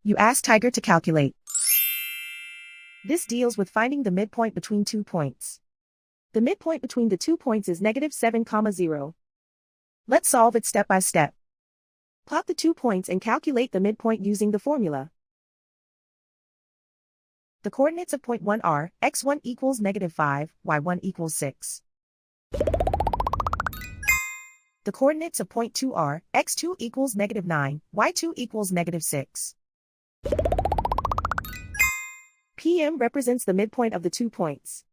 You ask Tiger to calculate. This deals with finding the midpoint between 2 points. The midpoint between the 2 points is -7, 0. Let's solve it step by step. Plot the 2 points and calculate the midpoint using the formula. The coordinates of point 1 are x1 equals -5, y1 equals 6. The coordinates of point 2 are x2 equals -9, y2 equals -6. PM represents the midpoint of the 2 points.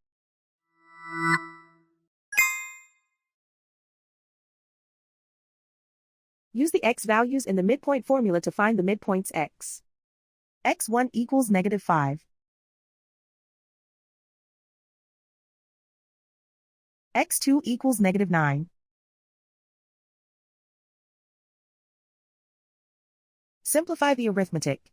Use the x values in the midpoint formula to find the midpoints x. x1 equals -5. x2 equals -9. Simplify the arithmetic.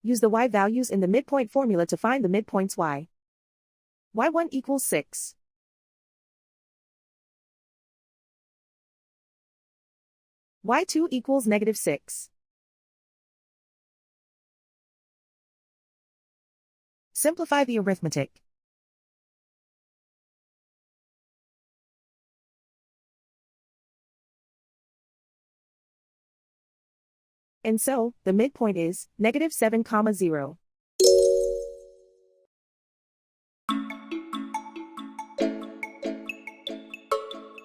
Use the y values in the midpoint formula to find the midpoints y. y1 equals 6. y2 equals -6. Simplify the arithmetic. And so, the midpoint is -7, 0.